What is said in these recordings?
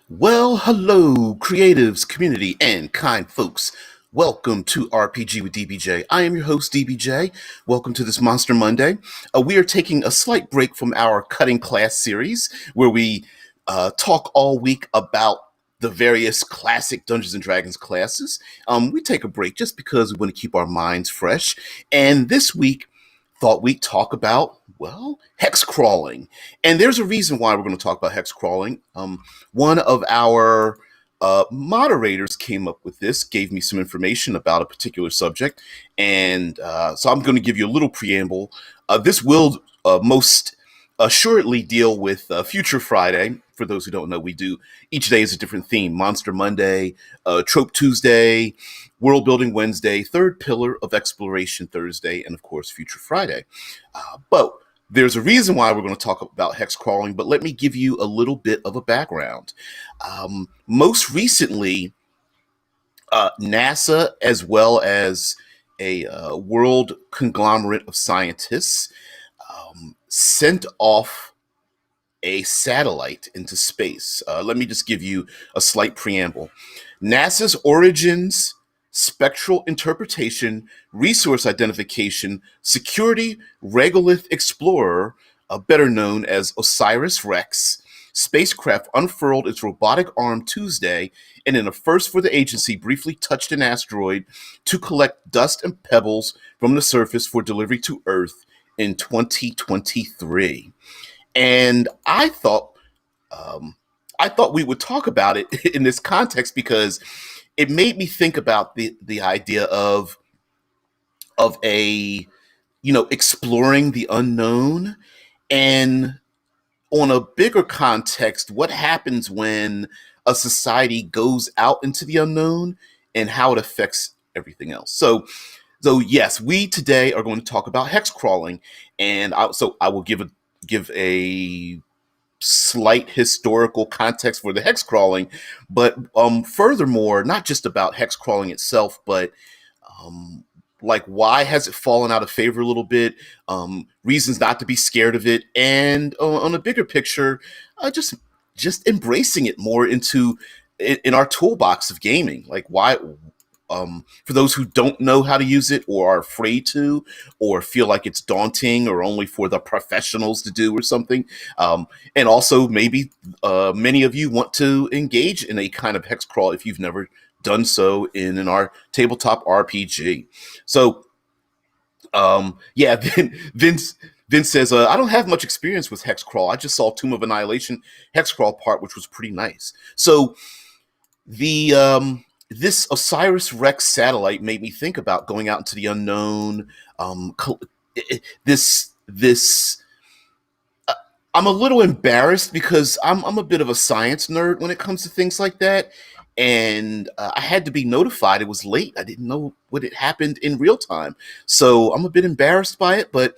Well, hello, creatives, community, and kind folks. Welcome to RPG with DBJ. I am your host, DBJ. Welcome to this Monster Monday. We are taking a slight break from our cutting class series where we talk all week about the various classic Dungeons and Dragons classes. We take a break just because we want to keep our minds fresh. And this week, thought we'd talk about, well, hex crawling. And there's a reason why we're going to talk about hex crawling. One of our moderators came up with this, gave me some information about a particular subject, and so I'm going to give you a little preamble. This will most assuredly deal with Future Friday. For those who don't know, we do each day is a different theme: Monster Monday, Trope Tuesday, World Building Wednesday, Third Pillar of Exploration Thursday, and of course Future Friday. But there's a reason why we're going to talk about hex crawling, but let me give you a little bit of a background. Most recently, NASA, as well as a world conglomerate of scientists, sent off a satellite into space. Let me just give you a slight preamble. NASA's Origins Spectral Interpretation, Resource Identification, Security Regolith Explorer, better known as OSIRIS-REx, spacecraft unfurled its robotic arm Tuesday and in a first for the agency briefly touched an asteroid to collect dust and pebbles from the surface for delivery to Earth in 2023. And I thought we would talk about it in this context because it made me think about the idea of a exploring the unknown, and on a bigger context, what happens when a society goes out into the unknown and how it affects everything else. So yes, we today are going to talk about hex crawling, and I will give a slight historical context for the hex crawling, but furthermore, not just about hex crawling itself, but like why has it fallen out of favor a little bit, reasons not to be scared of it, and on a bigger picture, just embracing it more in our toolbox of gaming. Like why, for those who don't know how to use it or are afraid to or feel like it's daunting or only for the professionals to do or something. And also maybe many of you want to engage in a kind of hex crawl if you've never done so in our tabletop RPG. So yeah, Vince says, I don't have much experience with hex crawl. I just saw Tomb of Annihilation hex crawl part, which was pretty nice. So the this OSIRIS-REx satellite made me think about going out into the unknown. This I'm a little embarrassed because I'm a bit of a science nerd when it comes to things like that, and I had to be notified. It was late. I didn't know what had happened in real time, so I'm a bit embarrassed by it. But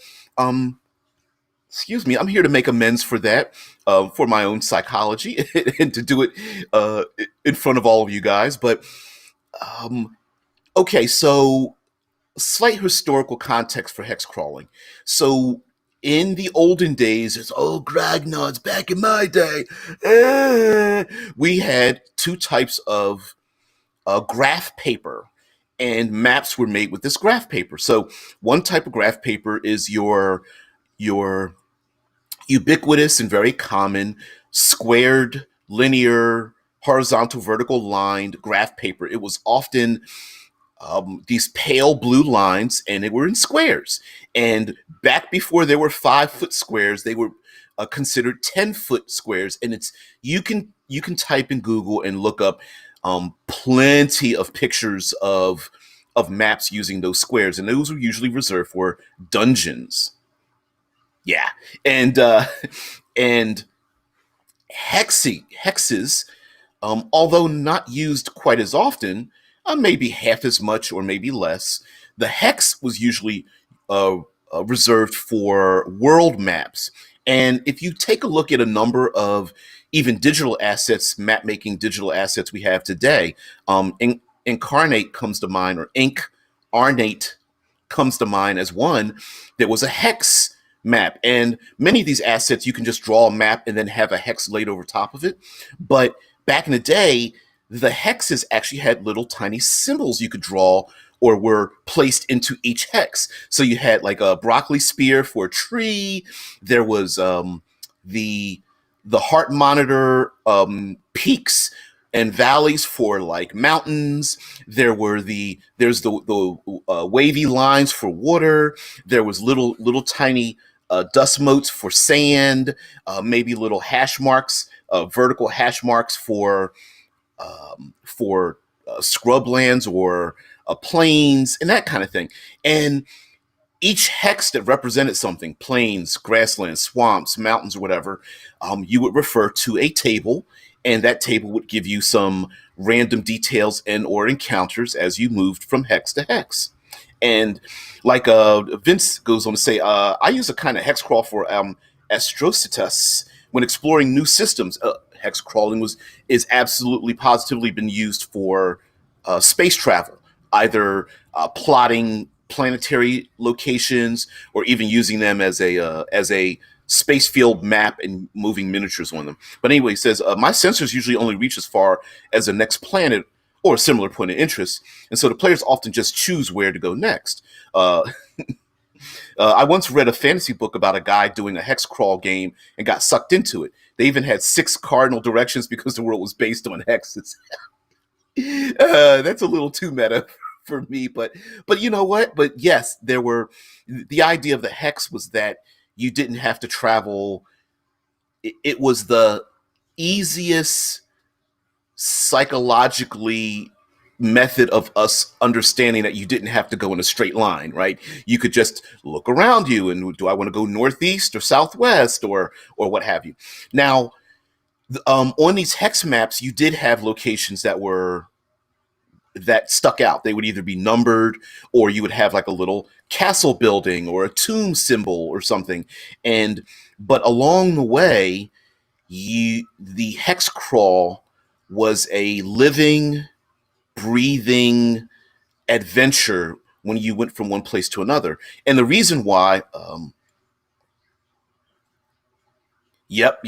excuse me, I'm here to make amends for that, for my own psychology, and to do it in front of all of you guys. But okay, so slight historical context for hex crawling. So in the olden days, it's Gragnods back in my day. We had two types of graph paper, and maps were made with this graph paper. So one type of graph paper is your ubiquitous and very common squared, linear, horizontal, vertical lined graph paper. It was often these pale blue lines, and they were in squares. And back before there were 5-foot squares, they were considered 10-foot squares. And you can type in Google and look up plenty of pictures of maps using those squares, and those were usually reserved for dungeons. Yeah, and hexes, although not used quite as often, maybe half as much or maybe less. The hex was usually reserved for world maps. And if you take a look at a number of even digital assets, map making digital assets we have today, Incarnate comes to mind, or Incarnate comes to mind as one. There was a hex map. And many of these assets, you can just draw a map and then have a hex laid over top of it. But back in the day, the hexes actually had little tiny symbols you could draw or were placed into each hex. So you had like a broccoli spear for a tree. There was the heart monitor peaks and valleys for like mountains. There's the wavy lines for water. There was little tiny dust motes for sand, maybe little hash marks, vertical hash marks for scrublands or plains and that kind of thing. And each hex that represented something, plains, grasslands, swamps, mountains, or whatever, you would refer to a table, and that table would give you some random details and or encounters as you moved from hex to hex. And like Vince goes on to say, I use a kind of hex crawl for Astrocitus when exploring new systems. Hex crawling is absolutely positively been used for space travel, either plotting planetary locations or even using them as a space field map and moving miniatures on them. But anyway, he says my sensors usually only reach as far as the next planet or a similar point of interest, and so the players often just choose where to go next. I once read a fantasy book about a guy doing a hex crawl game and got sucked into it. They even had 6 cardinal directions because the world was based on hexes. That's a little too meta for me, but you know what? But yes, there were the idea of the hex was that you didn't have to travel. It was the easiest psychologically method of us understanding that you didn't have to go in a straight line, right? You could just look around you and do I want to go northeast or southwest or what have you. Now, on these hex maps, you did have locations that stuck out. They would either be numbered or you would have like a little castle building or a tomb symbol or something. But along the way, the hex crawl was a living, breathing adventure when you went from one place to another. And the reason why, Yep.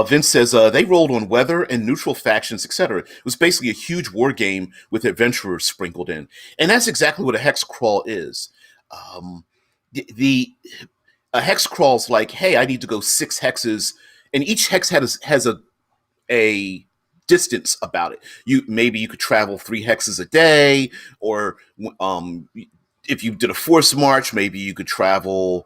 Vince says they rolled on weather and neutral factions, etc. It was basically a huge war game with adventurers sprinkled in, and that's exactly what a hex crawl is. Um, the a hex crawl's like, hey, I need to go 6 hexes, and each hex has a distance about it. You could travel 3 hexes a day, or if you did a forced march, maybe you could travel.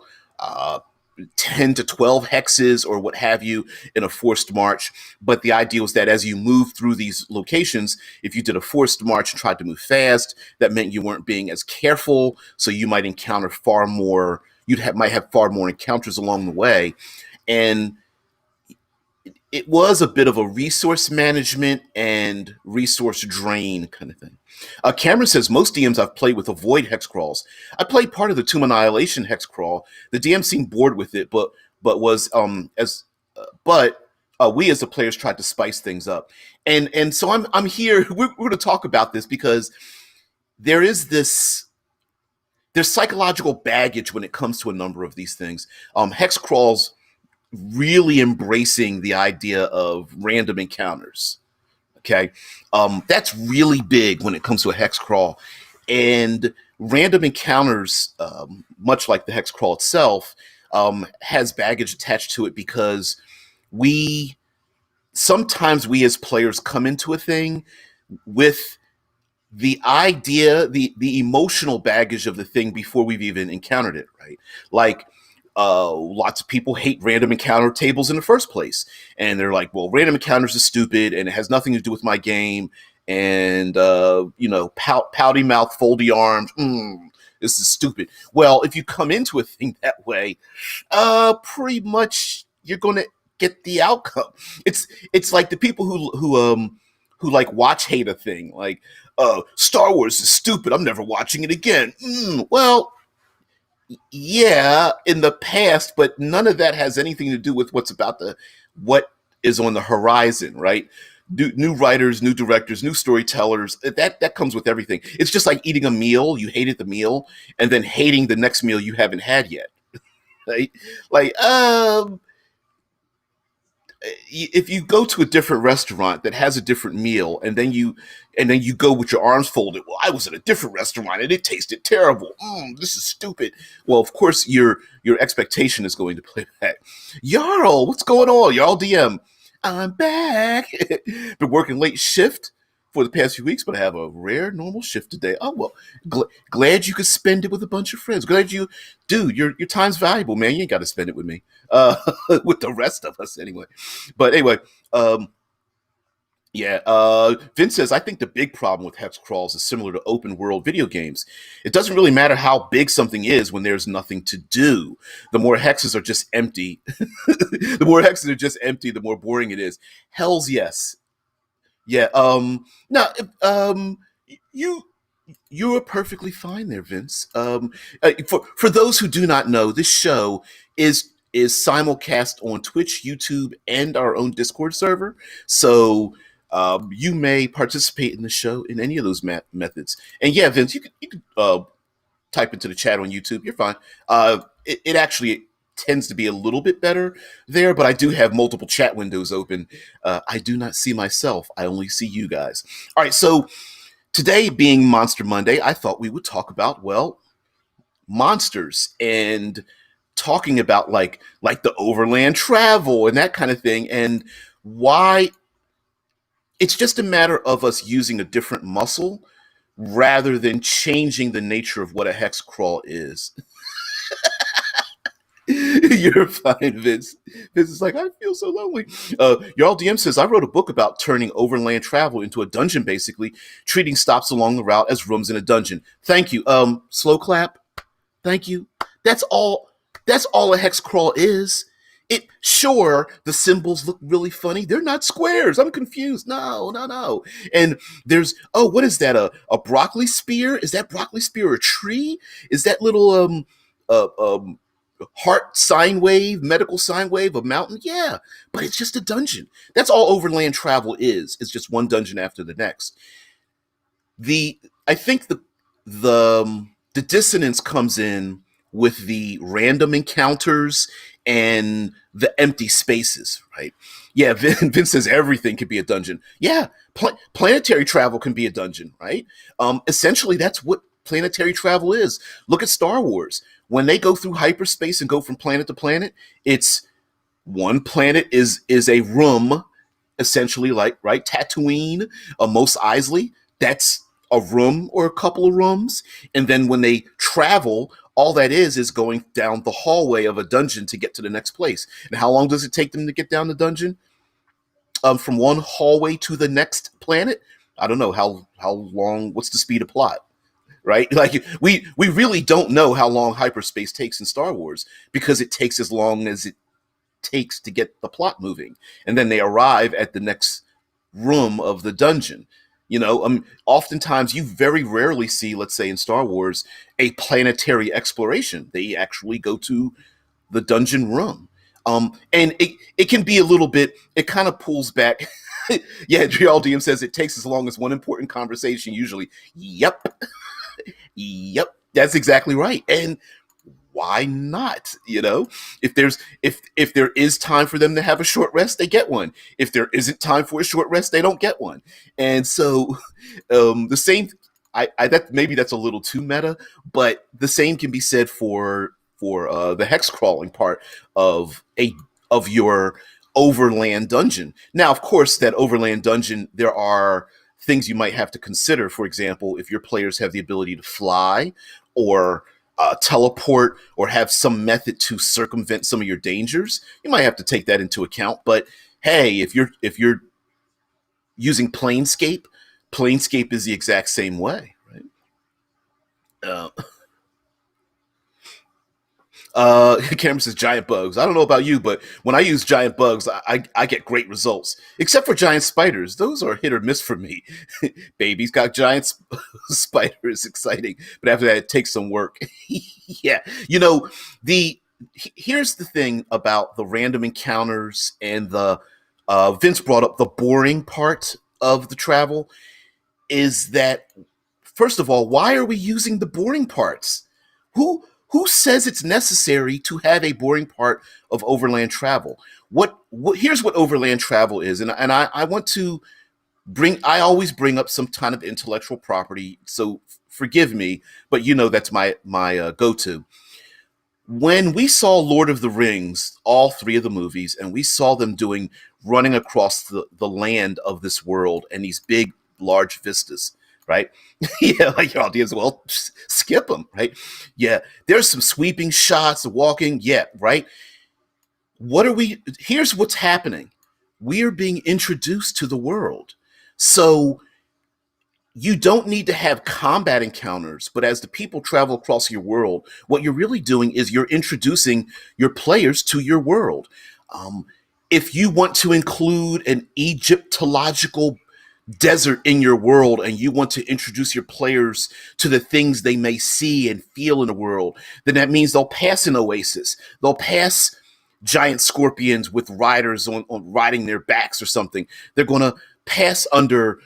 10 to 12 hexes or what have you in a forced march. But the idea was that as you move through these locations, if you did a forced march and tried to move fast, that meant you weren't being as careful. So you might encounter far more, might have far more encounters along the way. And it was a bit of a resource management and resource drain kind of thing. Cameron says most DMs I've played with avoid hex crawls. I played part of the Tomb Annihilation hex crawl. The DM seemed bored with it, but was we as the players tried to spice things up. And so I'm here. We're going to talk about this because there's psychological baggage when it comes to a number of these things. Hex crawls really embracing the idea of random encounters. Okay. That's really big when it comes to a hex crawl. And random encounters, much like the hex crawl itself, has baggage attached to it because sometimes we as players come into a thing with the idea, the emotional baggage of the thing before we've even encountered it, right? Like, lots of people hate random encounter tables in the first place. And they're like, well, random encounters is stupid and it has nothing to do with my game. And, pouty mouth, foldy arms. This is stupid. Well, if you come into a thing that way, pretty much you're going to get the outcome. It's like the people who like watch hate a thing. Like, Star Wars is stupid. I'm never watching it again. Well, yeah, in the past, but none of that has anything to do with what is on the horizon, right? New writers, new directors, new storytellers. That comes with everything. It's just like eating a meal. You hated the meal, and then hating the next meal you haven't had yet. right? Like, if you go to a different restaurant that has a different meal, and then you go with your arms folded, well, I was at a different restaurant and it tasted terrible. This is stupid. Well, of course your expectation is going to play back. Jarl, what's going on? Jarl DM, I'm back. Been working late shift for the past few weeks, but I have a rare normal shift today. Oh well, glad you could spend it with a bunch of friends. Glad you, dude, your time's valuable, man. You ain't got to spend it with me, uh, with the rest of us anyway. But anyway, um, yeah, Vince says, I think the big problem with hex crawls is similar to open world video games. It doesn't really matter how big something is when there's nothing to do. The more hexes are just empty, the more boring it is. Hell's yes. Yeah. Now, you you are perfectly fine there, Vince. For those who do not know, this show is simulcast on Twitch, YouTube, and our own Discord server. So you may participate in the show in any of those methods. And yeah, Vince, you could type into the chat on YouTube. You're fine. It actually tends to be a little bit better there, but I do have multiple chat windows open. I do not see myself. I only see you guys. All right, so today being Monster Monday, I thought we would talk about, well, monsters and talking about like the overland travel and that kind of thing, and why it's just a matter of us using a different muscle rather than changing the nature of what a hex crawl is. You're fine, Vince. Vince is like, I feel so lonely. Y'all DM says, I wrote a book about turning overland travel into a dungeon, basically, treating stops along the route as rooms in a dungeon. Thank you. Slow clap. Thank you. That's all. That's all a hex crawl is. It sure the symbols look really funny. They're not squares. I'm confused. No, no, no. And there's what is that? A broccoli spear? Is that broccoli spear a tree? Is that little uh, um heart sine wave, medical sine wave, a mountain? Yeah, but it's just a dungeon. That's all overland travel is. It's just one dungeon after the next. The I think the dissonance comes in with the random encounters and the empty spaces, right? Yeah, Vince says everything can be a dungeon. Yeah, planetary travel can be a dungeon, right? Essentially, that's what planetary travel is. Look at Star Wars. When they go through hyperspace and go from planet to planet, it's one planet is a room, essentially, like right Tatooine, Mos Eisley. That's a room or a couple of rooms, and then when they travel, all that is going down the hallway of a dungeon to get to the next place. And how long does it take them to get down the dungeon? From one hallway to the next planet. I don't know how long. What's the speed of plot? Right? Like we really don't know how long hyperspace takes in Star Wars because it takes as long as it takes to get the plot moving, and then they arrive at the next room of the dungeon. Oftentimes you very rarely see, let's say in Star Wars, a planetary exploration. They actually go to the dungeon room. And it can be a little bit, it kind of pulls back. Yeah, DM says it takes as long as one important conversation, usually. Yep. Yep. That's exactly right. And why not? If there is time for them to have a short rest, they get one. If there isn't time for a short rest, they don't get one. And so the same, I that maybe that's a little too meta, but the same can be said for the hex crawling part of your overland dungeon. Now, of course, that overland dungeon, there are things you might have to consider. For example, if your players have the ability to fly or teleport or have some method to circumvent some of your dangers, you might have to take that into account. But hey, if you're using Planescape is the exact same way, right? Uh, Cameron says giant bugs. I don't know about you, but when I use giant bugs, I get great results. Except for giant spiders, those are hit or miss for me. Baby's got giant spiders, exciting, but after that, it takes some work. Yeah, the here's the thing about the random encounters and the Vince brought up the boring part of the travel is that, first of all, why are we using the boring parts? Who Who says it's necessary to have a boring part of overland travel? What here's what overland travel is, and I want to I always bring up some kind of intellectual property, so forgive me, but that's my go-to. When we saw Lord of the Rings, all three of the movies, and we saw them running across the land of this world and these big, large vistas, right? Yeah, like your audience, well, skip them, right? Yeah, there's some sweeping shots, walking, yeah, right? Here's what's happening. We are being introduced to the world. So you don't need to have combat encounters, but as the people travel across your world, what you're really doing is you're introducing your players to your world. Um, if you want to include an Egyptological desert in your world and you want to introduce your players to the things they may see and feel in the world, then that means they'll pass an oasis. They'll pass giant scorpions with riders on riding their backs or something. They're going to pass under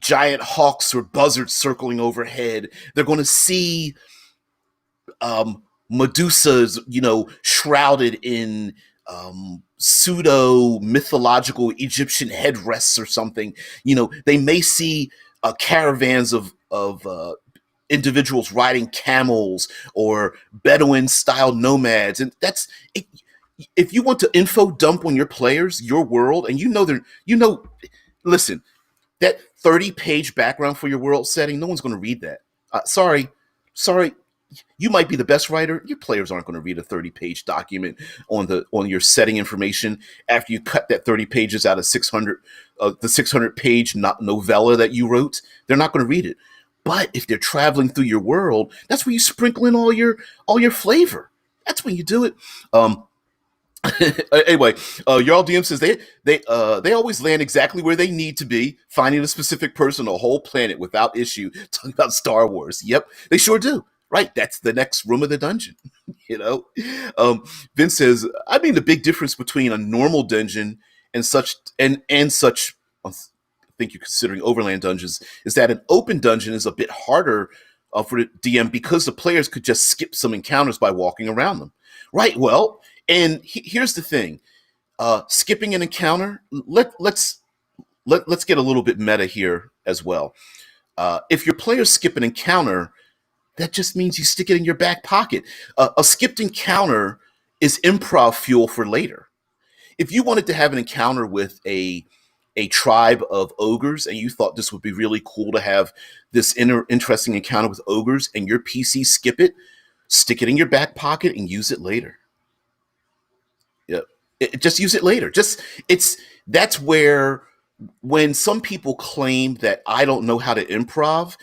giant hawks or buzzards circling overhead. They're going to see Medusas, shrouded in pseudo mythological Egyptian headrests or something. They may see caravans of individuals riding camels or Bedouin style nomads, and that's it. If you want to info dump on your players, your world, and listen, that 30-page background for your world setting, no one's going to read that. Sorry, you might be the best writer. Your players aren't going to read a 30-page document on your setting information after you cut that 30 pages out of the 600-page novella that you wrote. They're not going to read it. But if they're traveling through your world, that's where you sprinkle in all your flavor. That's when you do it. Anyway, Jarl DM says they always land exactly where they need to be, finding a specific person, a whole planet without issue. Talking about Star Wars, yep, they sure do. Right, that's the next room of the dungeon. you know, Vince says, I mean, the big difference between a normal dungeon and such. I think you're considering overland dungeons is that an open dungeon is a bit harder for the DM because the players could just skip some encounters by walking around them. Right. Well, and here's the thing: skipping an encounter. Let's get a little bit meta here as well. If your players skip an encounter, that just means you stick it in your back pocket. A skipped encounter is improv fuel for later. If you wanted to have an encounter with a tribe of ogres and you thought this would be really cool to have this interesting encounter with ogres and your PC skip it, stick it in your back pocket and use it later. Yeah. Just use it later. That's where when some people claim that I don't know how to improv,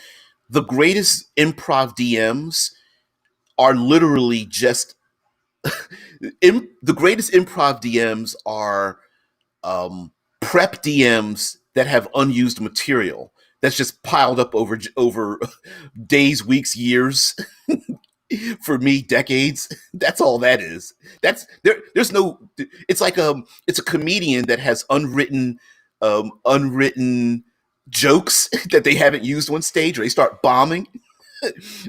the greatest improv DMs are literally just the greatest improv DMs are prep DMs that have unused material that's just piled up over days, weeks, years. For me, decades. That's all that is. That's there. There's no. It's like it's a comedian that has unwritten jokes that they haven't used on stage, or they start bombing.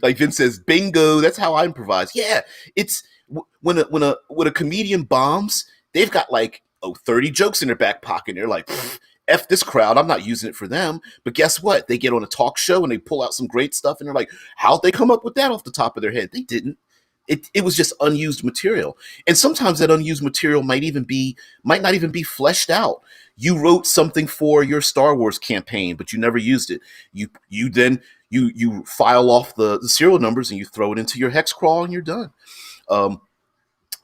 Like Vince says, bingo. That's how I improvise. Yeah, it's when a comedian bombs, they've got like 30 jokes in their back pocket. And they're like, F this crowd, I'm not using it for them. But guess what? They get on a talk show and they pull out some great stuff and they're like, how'd they come up with that off the top of their head? They didn't. It was just unused material. And sometimes that unused material might not even be fleshed out. You wrote something for your Star Wars campaign, but you never used it. You file off the serial numbers and you throw it into your hex crawl and you're done.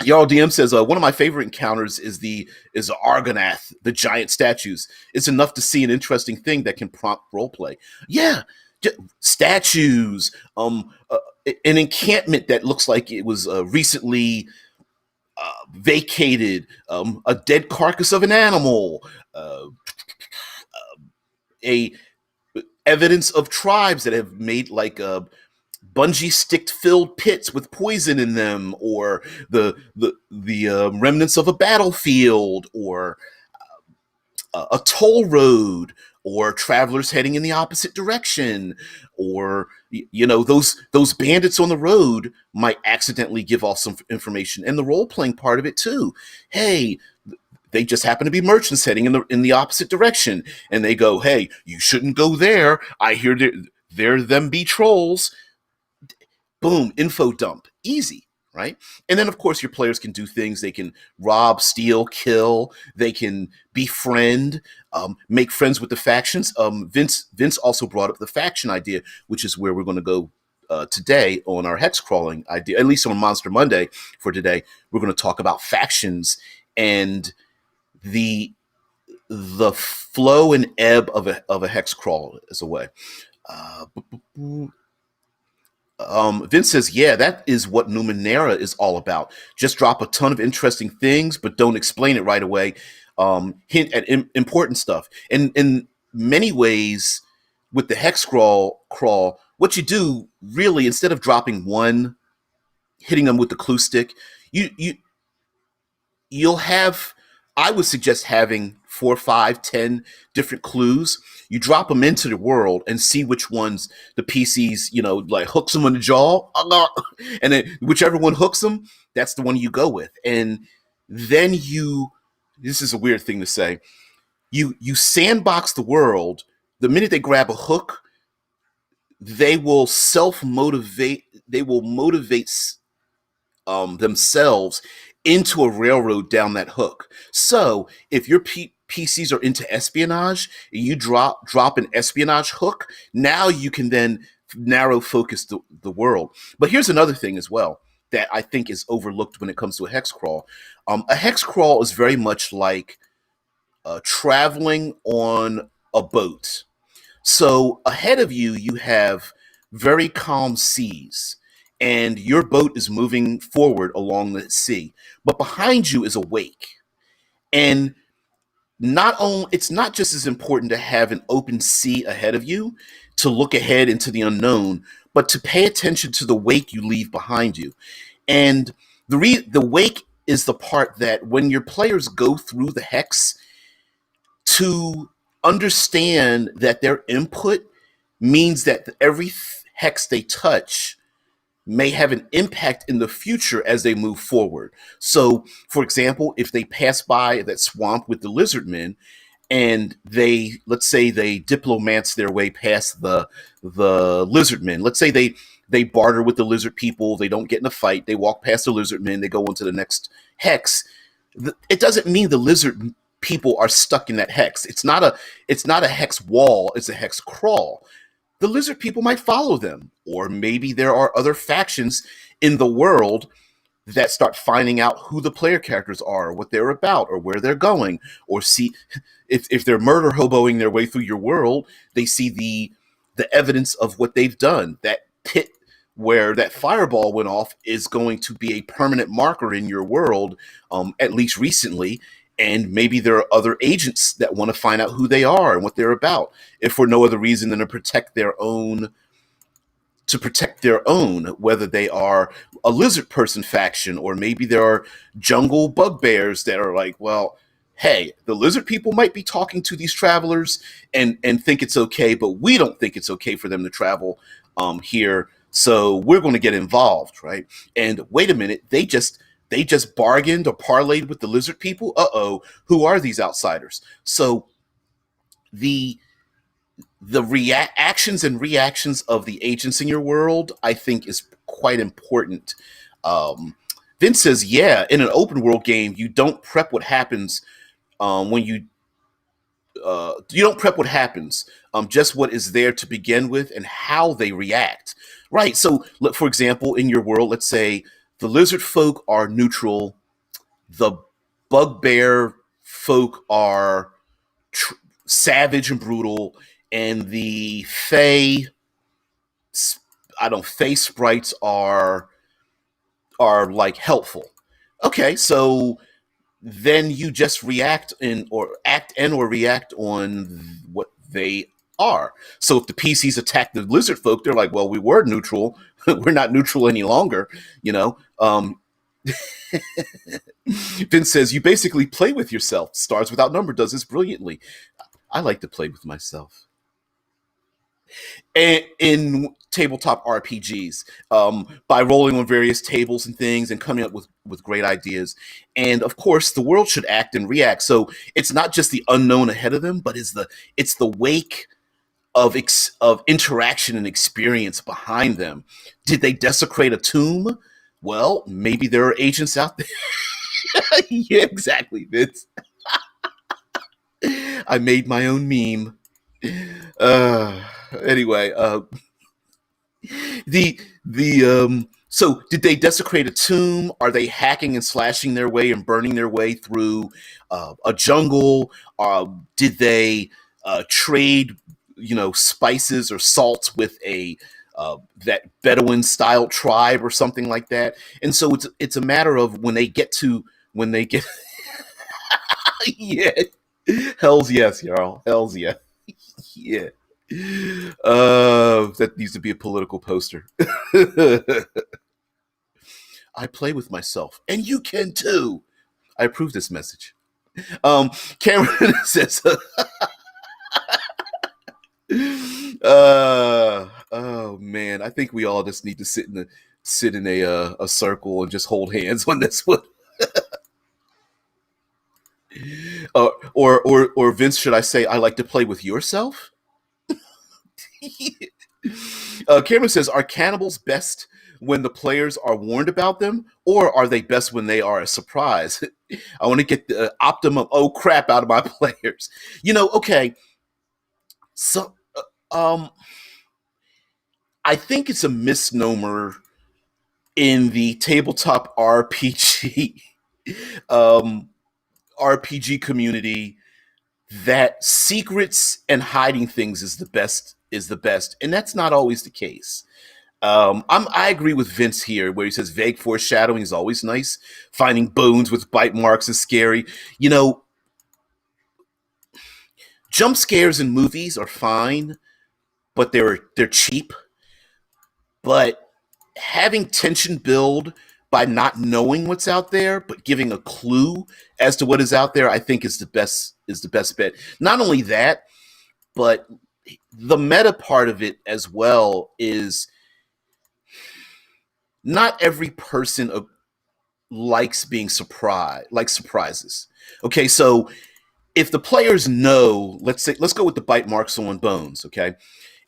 Jarl DM says one of my favorite encounters is the Argonath, the giant statues. It's enough to see an interesting thing that can prompt roleplay. Yeah, statues, an encampment that looks like it was recently vacated, a dead carcass of an animal, a evidence of tribes that have made like bungee stick filled pits with poison in them, or the remnants of a battlefield, or a toll road, or travelers heading in the opposite direction, or those bandits on the road might accidentally give off some information, and the role playing part of it too. Hey, they just happen to be merchants heading in the opposite direction, and they go, "Hey, you shouldn't go there. I hear there them be trolls." Boom, info dump, easy, right? And then of course your players can do things. They can rob, steal, kill. They can befriend, make friends with the factions. Vince also brought up the faction idea, which is where we're going to go today on our hex crawling idea. At least on Monster Monday for today, we're going to talk about factions and the flow and ebb of a hex crawl as a way. Uh, Vince says, yeah, that is what Numenera is all about. Just drop a ton of interesting things, but don't explain it right away. Hint at important stuff. And in many ways, with the hex crawl, what you do really, instead of dropping one, hitting them with the clue stick, you'll have, I would suggest having 4, 5, 10 different clues. You drop them into the world and see which ones the PCs, like hooks them in the jaw, and then whichever one hooks them, that's the one you go with. And then this is a weird thing to say, you sandbox the world. The minute they grab a hook, they will self-motivate, they will motivate themselves into a railroad down that hook. So if your PCs are into espionage, and you drop an espionage hook, now you can then narrow focus the world. But here's another thing as well that I think is overlooked when it comes to a hex crawl. A hex crawl is very much like traveling on a boat. So ahead of you, you have very calm seas, and your boat is moving forward along the sea. But behind you is a wake. And it's not just as important to have an open sea ahead of you to look ahead into the unknown, but to pay attention to the wake you leave behind you. And the wake is the part that when your players go through the hex, to understand that their input means that every hex they touch may have an impact in the future as they move forward. So, for example, if they pass by that swamp with the lizard men, and let's say they diplomats their way past the lizard men. Let's say they barter with the lizard people. They don't get in a fight. They walk past the lizard men. They go on to the next hex. It doesn't mean the lizard people are stuck in that hex. It's not a hex wall. It's a hex crawl. The lizard people might follow them, or maybe there are other factions in the world that start finding out who the player characters are, what they're about, or where they're going, or see if they're murder hoboing their way through your world, they see the evidence of what they've done. That pit where that fireball went off is going to be a permanent marker in your world, at least recently. And maybe there are other agents that want to find out who they are and what they're about, if for no other reason than to protect their own, whether they are a lizard person faction, or maybe there are jungle bugbears that are like, well, hey, the lizard people might be talking to these travelers and think it's okay, but we don't think it's okay for them to travel here. So we're going to get involved, right? And wait a minute, they just bargained or parlayed with the lizard people. Who are these outsiders? So the actions and reactions of the agents in your world, I think, is quite important. Vince says, yeah, in an open world game, you don't prep what happens when you don't prep what happens, just what is there to begin with and how they react. Right. So, for example, in your world, let's say the lizard folk are neutral, the bugbear folk are savage and brutal, and the fey sprites are like helpful. Okay, so then you just react or react on what they are. So if the PCs attack the lizard folk, they're like, well, we were neutral. We're not neutral any longer, Vince says, you basically play with yourself. Stars Without Number does this brilliantly. I like to play with myself. And in tabletop RPGs, by rolling on various tables and things and coming up with great ideas. And of course, the world should act and react. So it's not just the unknown ahead of them, but it's the wake of interaction and experience behind them. Did they desecrate a tomb? Well, maybe there are agents out there. Yeah, exactly, Vince. I made my own meme. Uh, anyway, so did they desecrate a tomb? Are they hacking and slashing their way and burning their way through a jungle? Did they trade, spices or salt with a that Bedouin style tribe or something like that? And so it's a matter of when they get yeah, hell's yes, y'all, hell's yeah, yeah. That needs to be a political poster. I play with myself, and you can too. I approve this message. Cameron says, "Oh man, I think we all just need to sit in a circle and just hold hands on this one." Or Vince, should I say, I like to play with yourself? Cameron says, "Are cannibals best when the players are warned about them, or are they best when they are a surprise?" I want to get the optimum oh crap out of my players. Okay. So, I think it's a misnomer in the tabletop um, RPG community that secrets and hiding things is the best, and that's not always the case. I agree with Vince here, where he says vague foreshadowing is always nice. Finding bones with bite marks is scary. You know, jump scares in movies are fine, but they're cheap. But having tension build by not knowing what's out there, but giving a clue as to what is out there, I think is the best bet. Not only that, but the meta part of it as well is not every person likes being surprised, like surprises. Okay, so if the players know, let's go with the bite marks on bones, okay?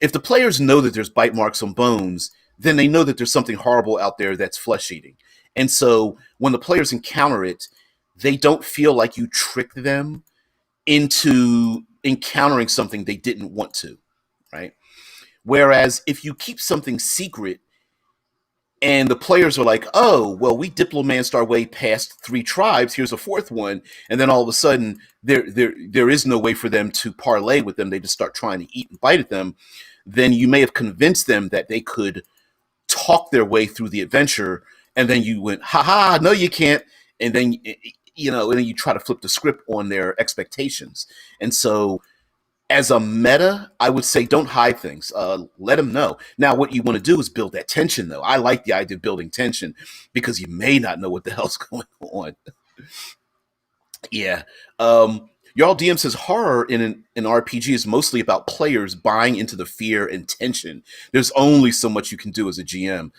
If the players know that there's bite marks on bones, then they know that there's something horrible out there that's flesh eating. And so when the players encounter it, they don't feel like you tricked them into encountering something they didn't want to, right? Whereas if you keep something secret and the players are like, "Oh, well, we diplomanced our way past three tribes. Here's a fourth one," and then all of a sudden, there is no way for them to parlay with them. They just start trying to eat and bite at them. Then you may have convinced them that they could talk their way through the adventure, and then you went, "Ha ha! No, you can't." And then and then you try to flip the script on their expectations. And so as a meta, I would say don't hide things. Let them know. Now, what you want to do is build that tension, though. I like the idea of building tension because you may not know what the hell's going on. Yeah. Y'all DM says horror in an RPG is mostly about players buying into the fear and tension. There's only so much you can do as a GM.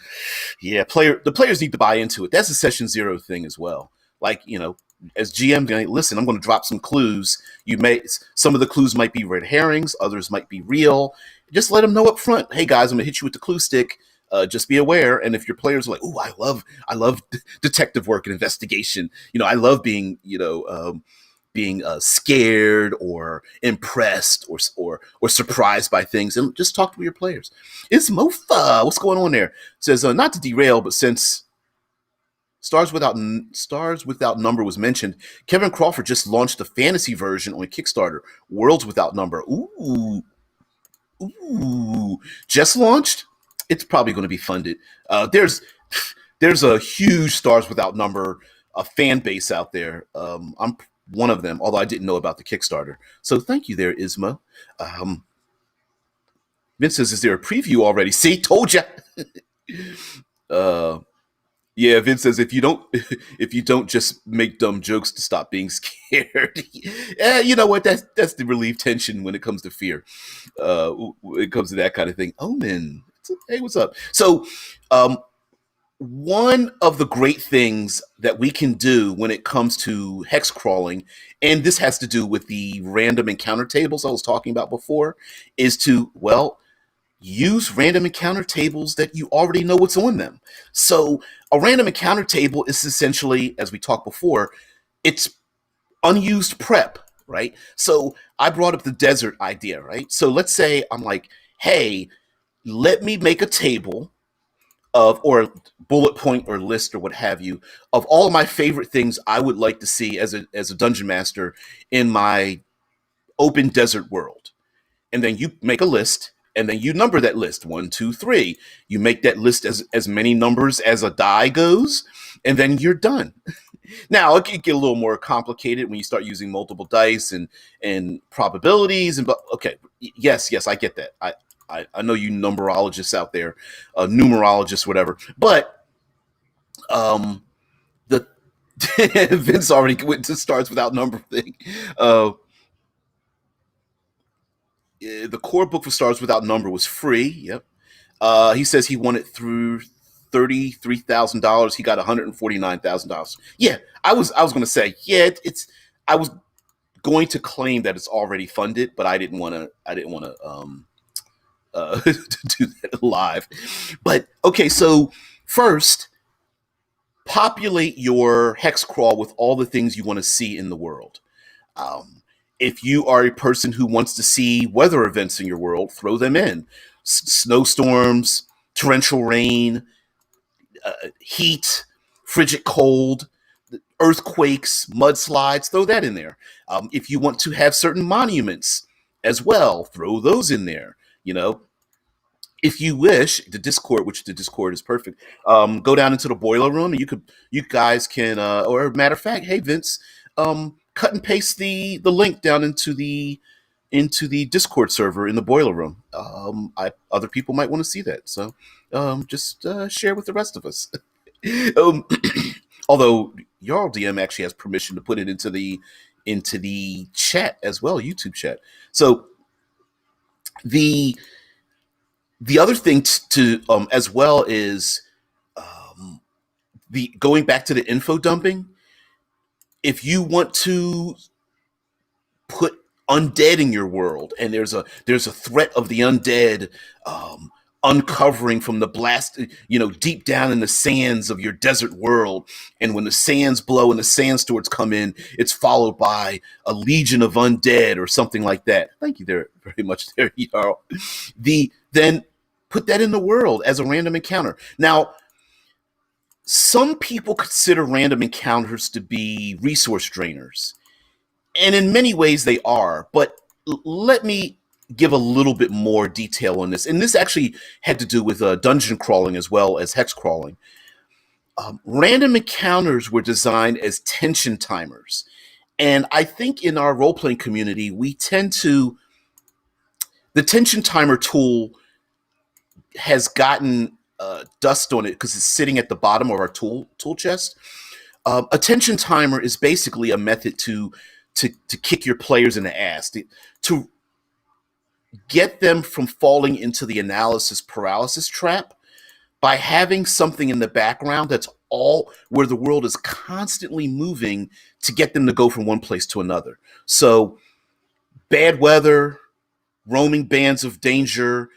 Yeah, the players need to buy into it. That's a session zero thing as well. Like, as GM, listen, I'm going to drop some clues. Some of the clues might be red herrings, others might be real. Just let them know up front. Hey guys, I'm going to hit you with the clue stick. Just be aware. And if your players are like, "Oh, I love detective work and investigation. I love being scared or impressed or surprised by things," and just talk to your players. It's Mofa. What's going on there? Says not to derail, but since Stars Without Number was mentioned, Kevin Crawford just launched the fantasy version on Kickstarter. Worlds Without Number. Ooh, just launched. It's probably going to be funded. There's a huge Stars Without Number fan base out there. I'm one of them, although I didn't know about the Kickstarter. So thank you there, Isma. Vince says, "Is there a preview already?" See, told ya. Yeah, Vince says if you don't just make dumb jokes to stop being scared. You know what? That's the relief tension when it comes to fear. When it comes to that kind of thing. Omen, hey, what's up? So, um, one of the great things that we can do when it comes to hex crawling, and this has to do with the random encounter tables I was talking about before, is to, well, use random encounter tables that you already know what's on them. So a random encounter table is essentially, as we talked before, it's unused prep, right? So I brought up the desert idea, right? So let's say I'm like, hey, let me make a table of, or bullet point or list or what have you, of all of my favorite things I would like to see as a dungeon master in my open desert world. And then you make a list, and then you number that list 1, 2, 3. You make that list as many numbers as a die goes, and then you're done. Now it can get a little more complicated when you start using multiple dice and probabilities, and but okay, yes, I get that. I know you numerologists out there, numerologists, whatever, but um the Vince already went to starts without number thing. uh the core book for Stars Without Number was free. Yep. He says he won it through $33,000. He got $149,000. Yeah, I was going to say, yeah, it's. I was going to claim that it's already funded, but I didn't want to. I didn't want to to do that live. But okay, so first, populate your hex crawl with all the things you want to see in the world. Um, if you are a person who wants to see weather events in your world, throw them in. Snowstorms, torrential rain, heat, frigid cold, earthquakes, mudslides, throw that in there. If you want to have certain monuments as well, throw those in there. You know, if you wish, the Discord, which the Discord is perfect, go down into the boiler room, and you guys can, or matter of fact, hey Vince, cut and paste the link down into the Discord server in the boiler room. Other people might want to see that, so just share with the rest of us. um, Although Jarl DM actually has permission to put it into the chat as well, YouTube chat. So the the other thing to as well is the going back to the info dumping. If you want to put undead in your world, and there's a threat of the undead um, uncovering from the blast, deep down in the sands of your desert world, and when the sands blow and the sandstorms come in, it's followed by a legion of undead or something like that. Thank you there very much there, Jarl. Then put that in the world as a random encounter. Now, some people consider random encounters to be resource drainers, and in many ways they are, but let me give a little bit more detail on this. And this actually had to do with dungeon crawling as well as hex crawling. Random encounters were designed as tension timers. And I think in our role playing community, we tend to, the tension timer tool has gotten dust on it because it's sitting at the bottom of our tool chest. A tension timer is basically a method to kick your players in the ass, to get them from falling into the analysis paralysis trap by having something in the background that's all where the world is constantly moving to get them to go from one place to another. So bad weather, roaming bands of danger,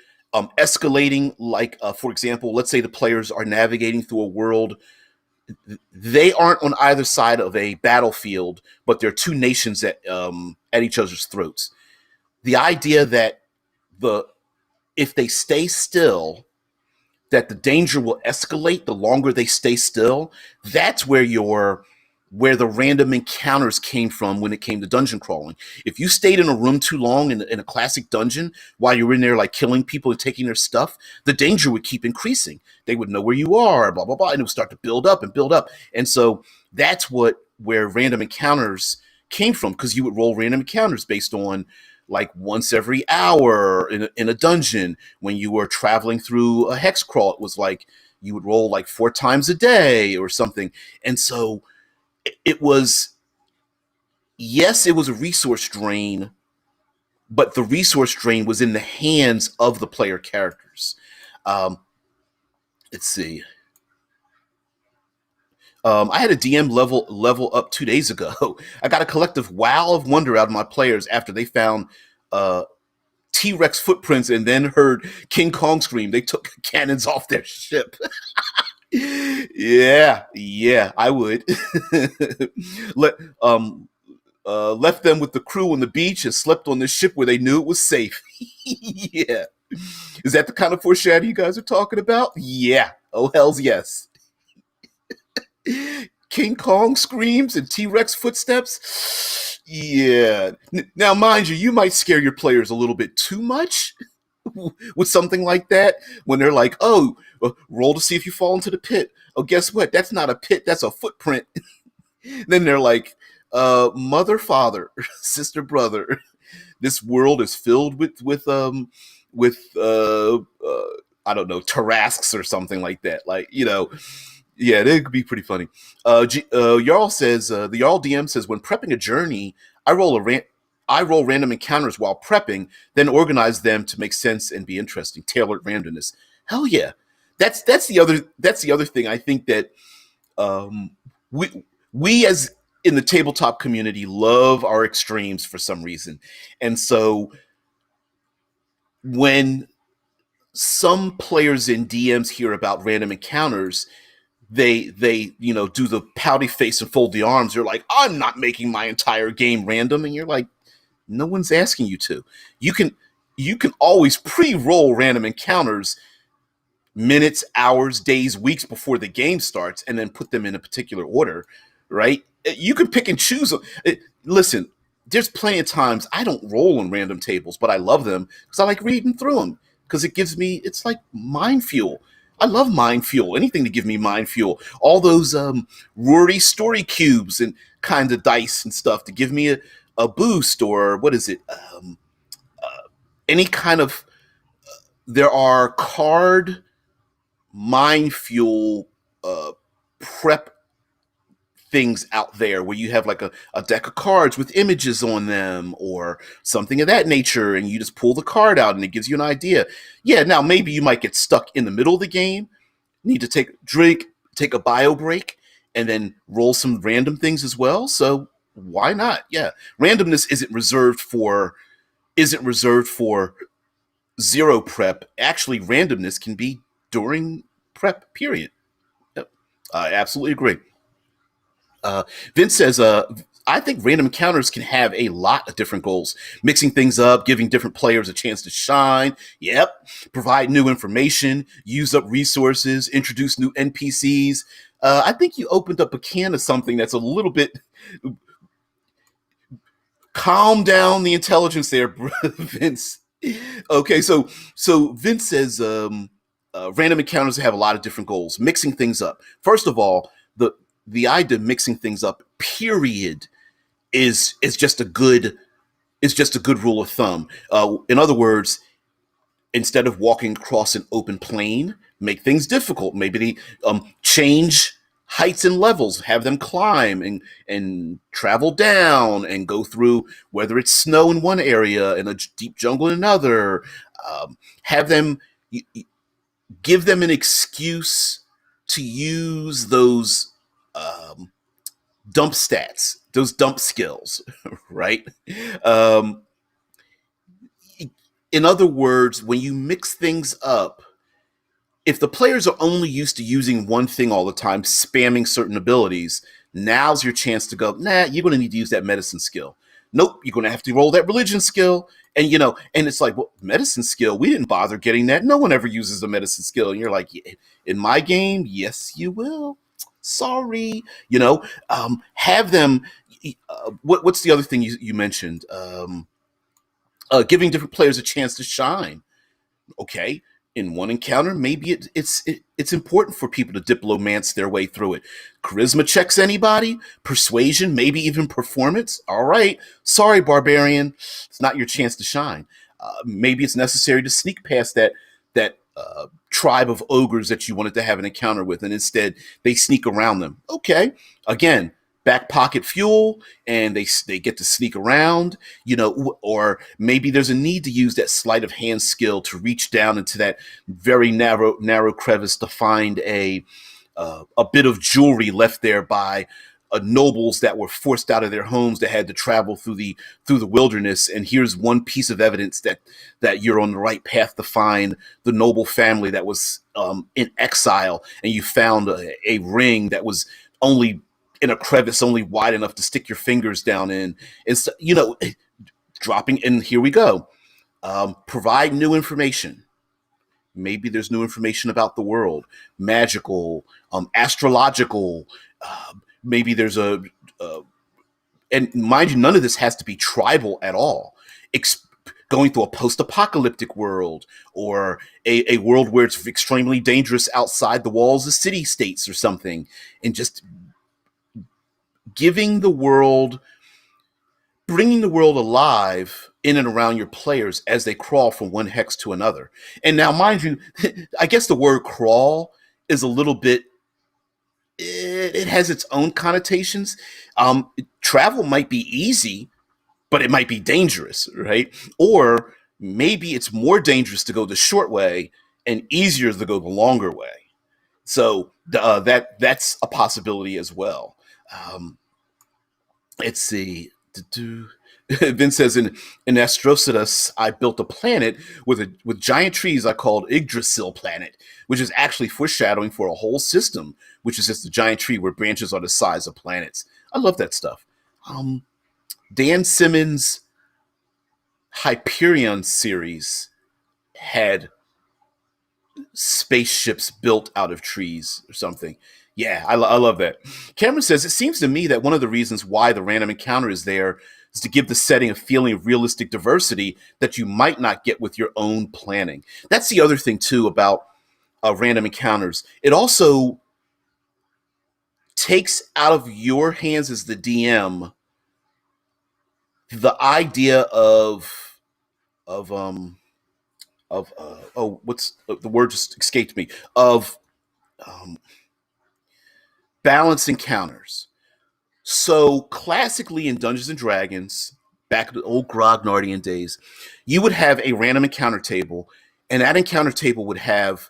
escalating, like, for example, let's say the players are navigating through a world. They aren't on either side of a battlefield, but they're two nations at each other's throats. The idea that if they stay still, that the danger will escalate the longer they stay still. That's where the random encounters came from when it came to dungeon crawling. If you stayed in a room too long in a classic dungeon while you were in there like killing people and taking their stuff, the danger would keep increasing. They would know where you are, blah blah blah, and it would start to build up and build up. And so that's where random encounters came from, because you would roll random encounters based on like once every hour in a dungeon. When you were traveling through a hex crawl, it was like you would roll like 4 times a day or something. And so it was, yes, it was a resource drain, but the resource drain was in the hands of the player characters. Um, let's see. I had a DM level up 2 days ago. I got a collective wow of wonder out of my players after they found uh, T-Rex footprints and then heard King Kong scream. They took cannons off their ship. Yeah, I would. Let left them with the crew on the beach and slept on the ship where they knew it was safe. Yeah. Is that the kind of foreshadowing you guys are talking about? Yeah. Oh, hells yes. King Kong screams and T-Rex footsteps. Yeah. Now, mind you, you might scare your players a little bit too much with something like that when they're like, oh, roll to see if you fall into the pit. Oh, guess what? That's not a pit. That's a footprint. Then they're like, mother, father, sister, brother. This world is filled with I don't know, Tarasques or something like that. Like, yeah, that could be pretty funny. Jarl says the Jarl DM says when prepping a journey, I roll random encounters while prepping, then organize them to make sense and be interesting. Tailored randomness. Hell yeah, that's the other thing. I think that um, we as in the tabletop community love our extremes for some reason, and so when some players and DMs hear about random encounters, they do the pouty face and fold the arms. They're like, I'm not making my entire game random, and you're like, no one's asking you to. You can always pre-roll random encounters minutes, hours, days, weeks before the game starts, and then put them in a particular order, right? You can pick and choose. Listen, there's plenty of times I don't roll on random tables, but I love them because I like reading through them because it's like mind fuel. I love mind fuel. Anything to give me mind fuel. All those Rory story cubes and kind of dice and stuff to give me a boost, or what is it? Any kind of. There are card mind fuel prep things out there where you have like a deck of cards with images on them or something of that nature, and you just pull the card out and it gives you an idea. Yeah, now maybe you might get stuck in the middle of the game, need to take a bio break, and then roll some random things as well. So why not? Yeah, randomness isn't reserved for zero prep. Actually, randomness can be during prep period. Yep. I absolutely agree. Uh, Vince says, I think random encounters can have a lot of different goals. Mixing things up, giving different players a chance to shine. Yep. Provide new information, use up resources, introduce new NPCs. I think you opened up a can of something that's a little bit. Calm down the intelligence there, Vince. Okay, so Vince says random encounters have a lot of different goals. Mixing things up. First of all, the idea of mixing things up, period, is just a good rule of thumb. In other words, instead of walking across an open plain, make things difficult. Maybe they change heights and levels, have them climb and travel down and go through whether it's snow in one area and a deep jungle in another. Have them give them an excuse to use those um, dump stats, those dump skills, right? Um, in other words, when you mix things up, if the players are only used to using one thing all the time, spamming certain abilities, now's your chance to go, nah, you're going to need to use that medicine skill. Nope, you're going to have to roll that religion skill. And it's like, well, medicine skill, we didn't bother getting that. No one ever uses a medicine skill. And you're like, yeah, in my game, yes, you will. Sorry. Have them. What's the other thing you mentioned? Giving different players a chance to shine. Okay, in one encounter, maybe it's important for people to diplomance their way through it. Charisma checks anybody, persuasion, maybe even performance. All right, sorry, barbarian, it's not your chance to shine. Maybe it's necessary to sneak past that tribe of ogres that you wanted to have an encounter with, and instead they sneak around them. Okay, again, back pocket fuel, and they get to sneak around, or maybe there's a need to use that sleight of hand skill to reach down into that very narrow crevice to find a bit of jewelry left there by nobles that were forced out of their homes that had to travel through the wilderness. And here's one piece of evidence that you're on the right path to find the noble family that was in exile, and you found a ring that was only in a crevice only wide enough to stick your fingers down in. And so, dropping, and here we go. Provide new information. Maybe there's new information about the world, magical, astrological. Maybe there's and mind you, none of this has to be tribal at all. Going through a post-apocalyptic world, or a world where it's extremely dangerous outside the walls of city-states or something, and just bringing the world alive in and around your players as they crawl from one hex to another. And now, mind you, I guess the word crawl is a little bit, it has its own connotations. Travel might be easy, but it might be dangerous, right? Or maybe it's more dangerous to go the short way and easier to go the longer way. So that's a possibility as well. Let's see. Vince says, in Astrocetus, I built a planet with giant trees I called Yggdrasil Planet, which is actually foreshadowing for a whole system, which is just a giant tree where branches are the size of planets. I love that stuff. Dan Simmons' Hyperion series had spaceships built out of trees or something. Yeah, I love that. Cameron says, it seems to me that one of the reasons why the random encounter is there is to give the setting a feeling of realistic diversity that you might not get with your own planning. That's the other thing, too, about random encounters. It also takes out of your hands as the DM the idea of what's the word just escaped me, of balance encounters. So classically in Dungeons and Dragons, back in the old Grognardian days, you would have a random encounter table, and that encounter table would have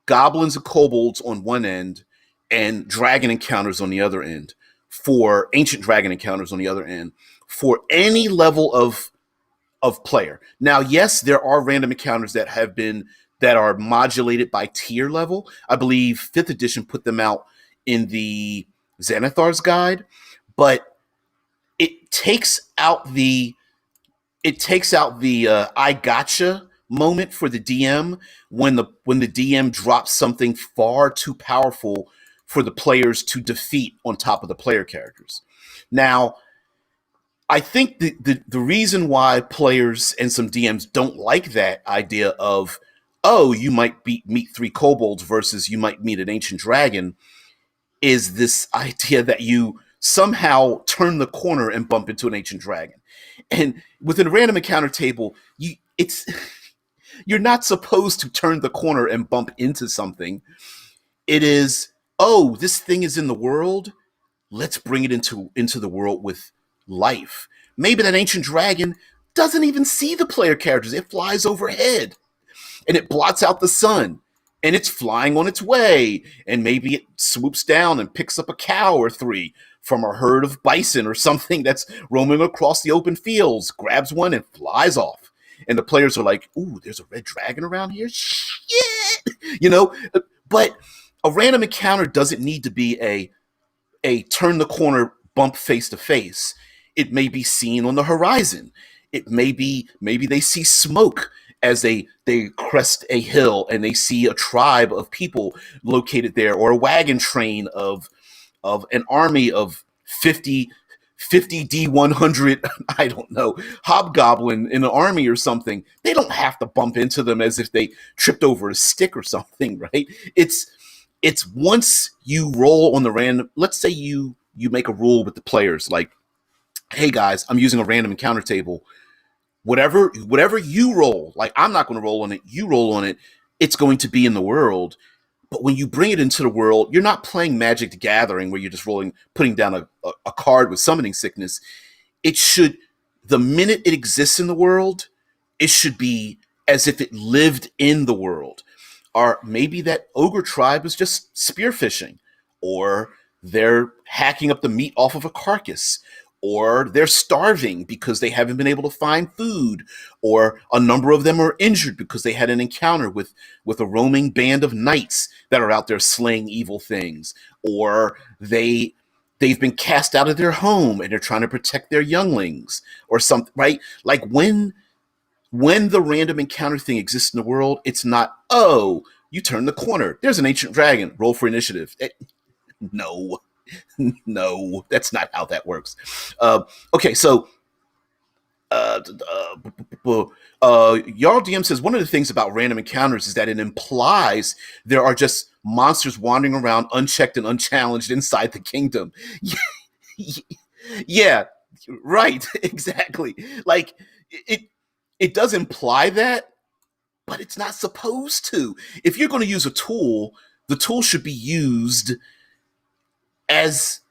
goblins and kobolds on one end and dragon encounters on the other end, for ancient dragon encounters on the other end, for any level of player. Now, yes, there are random encounters that are modulated by tier level. I believe 5th edition put them out in the Xanathar's Guide, but it takes out the I gotcha moment for the DM when the DM drops something far too powerful for the players to defeat on top of the player characters. Now, I think the reason why players and some DMs don't like that idea of, oh, you might meet 3 kobolds versus you might meet an ancient dragon, is this idea that you somehow turn the corner and bump into an ancient dragon. And within a random encounter table, you're not supposed to turn the corner and bump into something. It is, oh, this thing is in the world. Let's bring it into the world with life. Maybe that ancient dragon doesn't even see the player characters. It flies overhead and it blots out the sun, and it's flying on its way. And maybe it swoops down and picks up a cow or 3 from a herd of bison or something that's roaming across the open fields, grabs one and flies off. And the players are like, ooh, there's a red dragon around here? Shit! But a random encounter doesn't need to be a turn the corner bump face to face. It may be seen on the horizon. It may be, maybe they see smoke as they crest a hill and they see a tribe of people located there, or a wagon train of an army of 50 D100, I don't know, hobgoblin in an army or something. They don't have to bump into them as if they tripped over a stick or something, right? It's once you roll on the random, let's say you make a rule with the players, like, hey guys, I'm using a random encounter table. Whatever you roll, like, I'm not going to roll on it, you roll on it. it's going to be in the world. But when you bring it into the world, you're not playing Magic the Gathering where you're just putting down a card with summoning sickness. It should, the minute it exists in the world, it should be as if it lived in the world. Or maybe that ogre tribe is just spearfishing, or they're hacking up the meat off of a carcass, or they're starving because they haven't been able to find food, or a number of them are injured because they had an encounter with a roaming band of knights that are out there slaying evil things, or they've been cast out of their home and they're trying to protect their younglings or something, right? Like when the random encounter thing exists in the world, it's not, oh, you turn the corner, there's an ancient dragon, roll for initiative. No, no, that's not how that works. Okay, so Jarl DM says one of the things about random encounters is that it implies there are just monsters wandering around unchecked and unchallenged inside the kingdom. Yeah, right, exactly. Like it, it does imply that, but it's not supposed to. If you're going to use a tool, the tool should be used as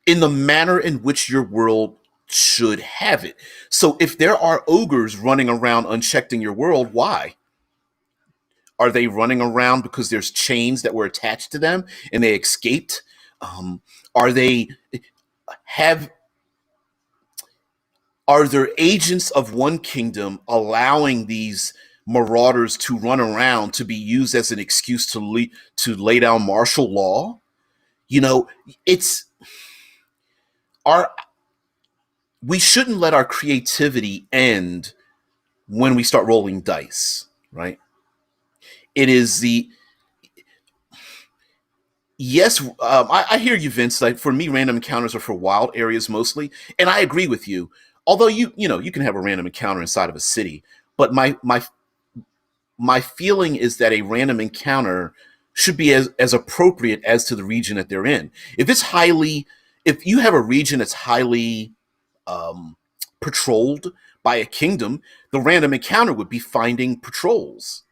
in the manner in which your world should have it. So if there are ogres running around unchecked in your world, why? Are they running around because there's chains that were attached to them and they escaped? Are they have are there agents of one kingdom allowing these marauders to run around to be used as an excuse to lay down martial law? You know, it's our we shouldn't let our creativity end when we start rolling dice, right? It is the yes. I hear you, Vince. Like for me, random encounters are for wild areas mostly, and I agree with you. Although you can have a random encounter inside of a city, but my feeling is that a random encounter should be as appropriate as to the region that they're in. If you have a region that's highly um, patrolled by a kingdom, the random encounter would be finding patrols.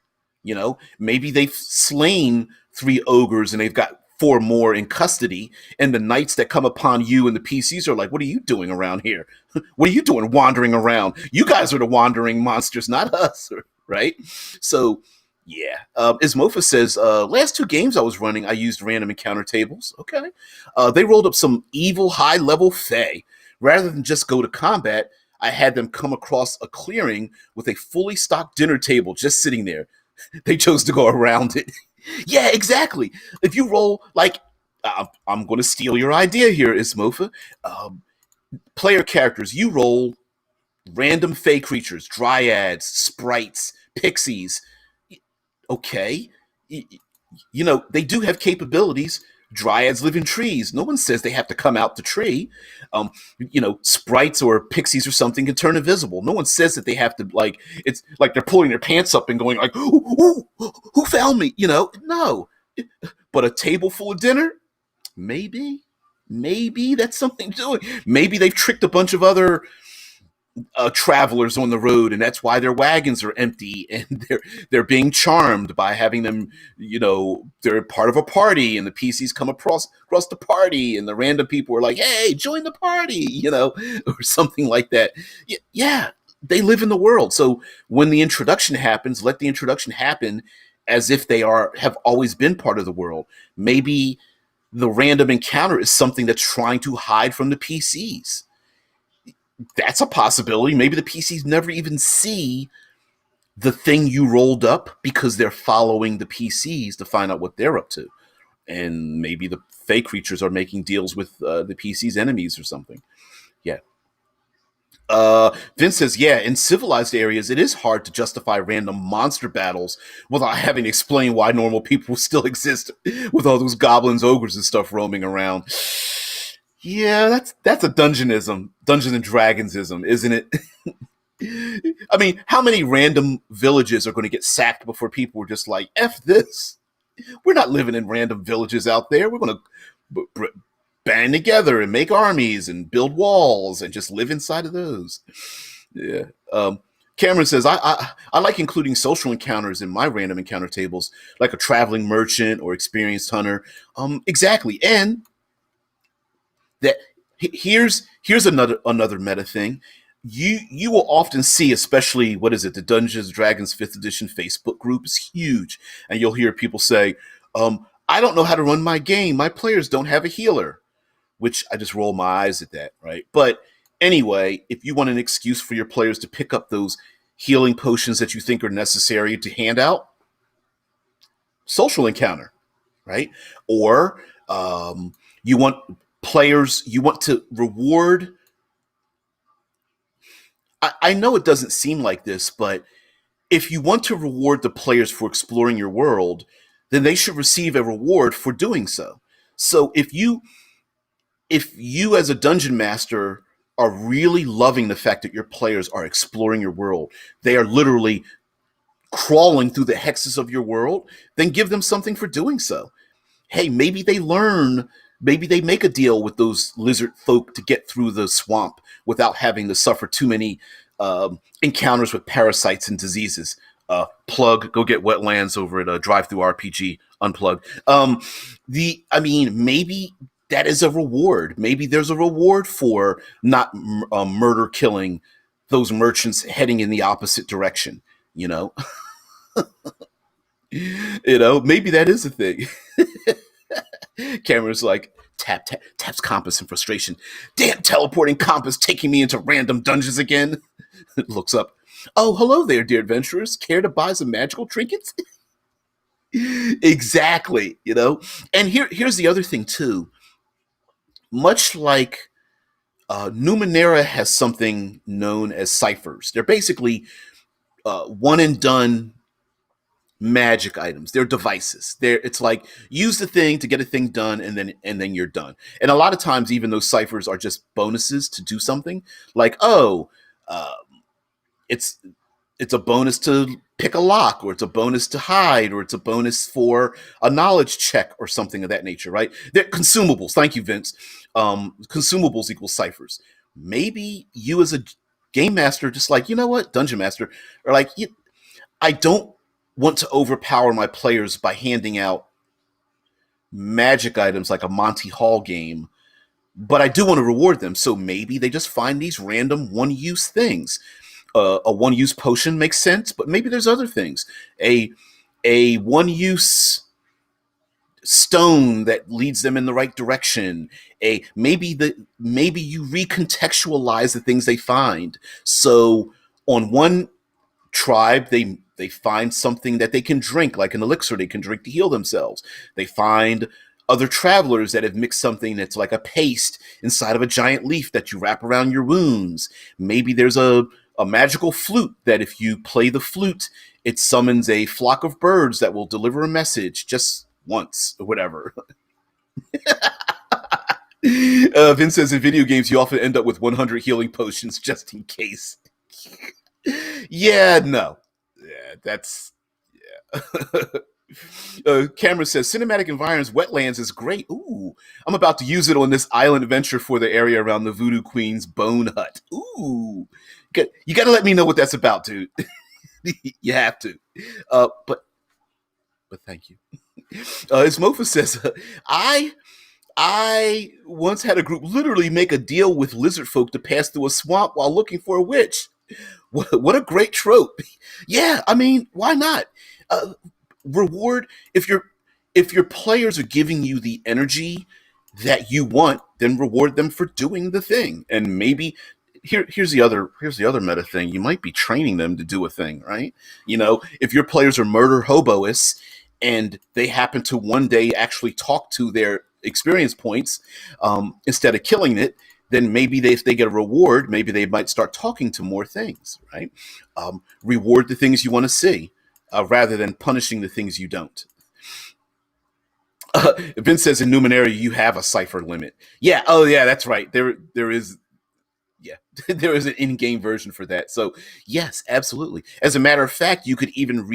Maybe they've slain three ogres and they've got four more in custody, and the knights that come upon you and the PCs are like, "What are you doing around here? What are you doing wandering around? You guys are the wandering monsters, not us." Right? So, yeah. As Mofa says, last two games I was running, I used random encounter tables. Okay. They rolled up some evil high level Fae. Rather than just go to combat, I had them come across a clearing with a fully stocked dinner table just sitting there. They chose to go around it. Yeah, exactly. If you roll, like, I'm going to steal your idea here, Ismofa. Um, Player characters, you roll random fey creatures, dryads, sprites, pixies. Okay. They do have capabilities. Dryads live in trees. No one says they have to come out the tree. Sprites or pixies or something can turn invisible. No one says that they have to, like, it's like they're pulling their pants up and going like, ooh, who found me? No. But a table full of dinner, maybe that's something to it. Maybe they've tricked a bunch of other travelers on the road, and that's why their wagons are empty, and they're being charmed by having them. They're part of a party, and the PCs come across the party, and the random people are like, "Hey, join the party," or something like that. Yeah, they live in the world. So when the introduction happens, let the introduction happen as if they have always been part of the world. Maybe the random encounter is something that's trying to hide from the PCs. That's a possibility. Maybe the PCs never even see the thing you rolled up because they're following the PCs to find out what they're up to. And maybe the fake creatures are making deals with the PC's enemies or something. Yeah. Vince says, yeah, in civilized areas, it is hard to justify random monster battles without having to explain why normal people still exist with all those goblins, ogres, and stuff roaming around. Yeah, that's a Dungeons and Dragonsism, isn't it? I mean, how many random villages are going to get sacked before people are just like, F this? We're not living in random villages out there. We're going to band together and make armies and build walls and just live inside of those. Yeah. Cameron says, I like including social encounters in my random encounter tables, like a traveling merchant or experienced hunter. Exactly. And that here's another meta thing. You will often see, especially what is it, the Dungeons and Dragons 5th edition Facebook group is huge, and you'll hear people say, I don't know how to run my game. My players don't have a healer, which I just roll my eyes at that, right? But anyway, if you want an excuse for your players to pick up those healing potions that you think are necessary to hand out, social encounter, right? Or you want you want to reward. I know it doesn't seem like this, but if you want to reward the players for exploring your world, then they should receive a reward for doing so. So if you as a dungeon master are really loving the fact that your players are exploring your world, they are literally crawling through the hexes of your world, then give them something for doing so. Hey, maybe they learn, maybe they make a deal with those lizard folk to get through the swamp without having to suffer too many encounters with parasites and diseases. Plug, go get Wetlands over at Drive Through RPG. Unplug. Maybe that is a reward. Maybe there's a reward for not murder killing those merchants heading in the opposite direction. You know, maybe that is a thing. Cameron's like, taps compass in frustration. Damn teleporting compass taking me into random dungeons again. Looks up. Oh, hello there, dear adventurers. Care to buy some magical trinkets? Exactly, And here's the other thing, too. Much like Numenera has something known as ciphers. They're basically one and done magic items. They're devices. It's like use the thing to get a thing done, and then you're done. And a lot of times, even those ciphers are just bonuses to do something. Like, it's a bonus to pick a lock, or it's a bonus to hide, or it's a bonus for a knowledge check or something of that nature, right? They're consumables. Thank you, Vince. Consumables equals ciphers. Maybe you as a game master, just like, you know what, dungeon master, or like, I don't want to overpower my players by handing out magic items like a Monty Hall game, but I do want to reward them. So maybe they just find these random one-use things. A one-use potion makes sense, but maybe there's other things. A one-use stone that leads them in the right direction. Maybe you recontextualize the things they find. So on one tribe, they find something that they can drink, like an elixir they can drink to heal themselves. They find other travelers that have mixed something that's like a paste inside of a giant leaf that you wrap around your wounds. Maybe there's a magical flute that if you play the flute, it summons a flock of birds that will deliver a message just once or whatever. Vince says in video games, you often end up with 100 healing potions just in case. Yeah, no. Yeah, that's... Yeah. Cameron says, cinematic environments, wetlands is great. Ooh, I'm about to use it on this island adventure for the area around the Voodoo Queen's bone hut. Ooh. You got to let me know what that's about, dude. You have to. But thank you. Ismofa says, I once had a group literally make a deal with lizard folk to pass through a swamp while looking for a witch. What a great trope. Yeah, I mean, why not? Reward, if your players are giving you the energy that you want, then reward them for doing the thing. And maybe here's the other meta thing. You might be training them to do a thing, right? If your players are murder hoboists and they happen to one day actually talk to their experience points instead of killing it, then maybe if they get a reward, maybe they might start talking to more things, right? Reward the things you want to see rather than punishing the things you don't. Vince says in Numenera you have a cipher limit. Yeah, oh yeah, that's right. There is. Yeah, there is an in-game version for that. So yes, absolutely. As a matter of fact, you could even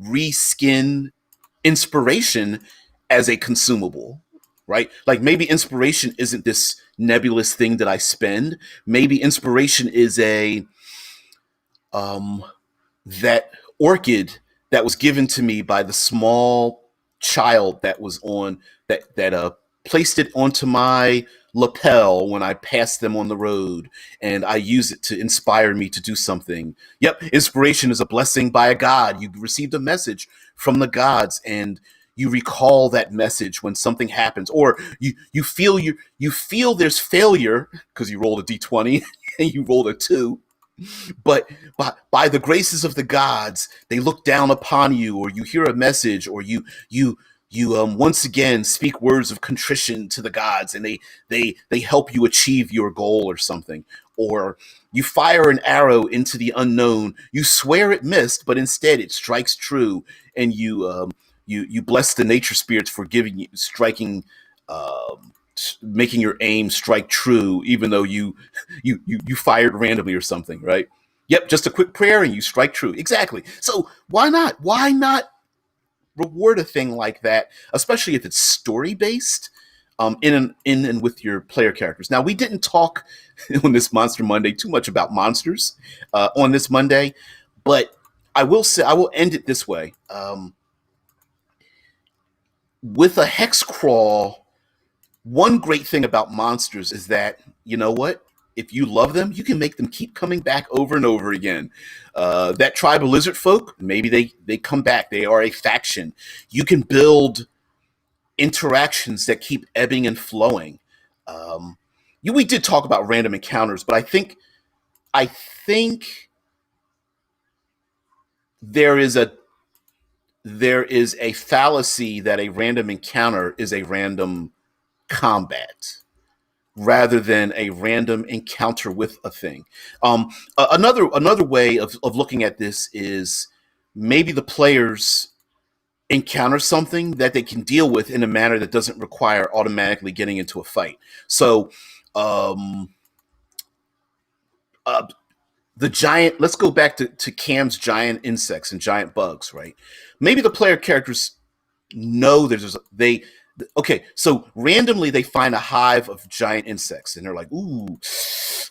reskin inspiration as a consumable, right? Like maybe inspiration isn't this nebulous thing that I spend. Maybe inspiration is um, that orchid that was given to me by the small child that was on that placed it onto my lapel when I passed them on the road, and I use it to inspire me to do something. Yep, inspiration is a blessing by a god. You received a message from the gods, and you recall that message when something happens, or you feel there's failure because you rolled a d20 and you rolled a 2, but by the graces of the gods, they look down upon you, or you hear a message, or you once again speak words of contrition to the gods, and they help you achieve your goal or something. Or you fire an arrow into the unknown. You swear it missed, but instead it strikes true, and you bless the nature spirits for giving you striking. Making your aim strike true, even though you fired randomly or something, right? Yep, just a quick prayer and you strike true. Exactly. So why not? Why not reward a thing like that, especially if it's story based, in and with your player characters. Now, we didn't talk on this Monster Monday too much about monsters on this Monday, but I will say I will end it this way. With a hex crawl, one great thing about monsters is that, you know what? If you love them, you can make them keep coming back over and over again. That tribe of lizard folk, maybe they come back. They are a faction. You can build interactions that keep ebbing and flowing. We did talk about random encounters, but I think there is a there is a fallacy that a random encounter is a random combat rather than a random encounter with a thing. Another way of looking at this is maybe the players encounter something that they can deal with in a manner that doesn't require automatically getting into a fight. So, um, uh, the giant. Let's go back to Cam's giant insects and giant bugs, right? Maybe the player characters know there's they okay, so randomly they find a hive of giant insects and they're like, ooh,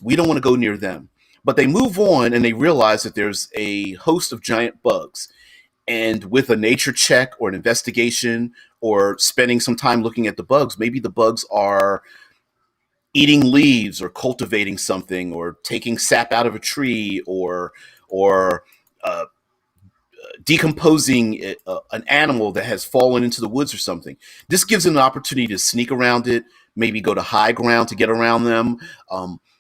we don't want to go near them. But they move on and they realize that there's a host of giant bugs. And with a nature check or an investigation or spending some time looking at the bugs, maybe the bugs are eating leaves or cultivating something or taking sap out of a tree or uh, decomposing an animal that has fallen into the woods or something. This gives them an opportunity to sneak around it, maybe go to high ground to get around them.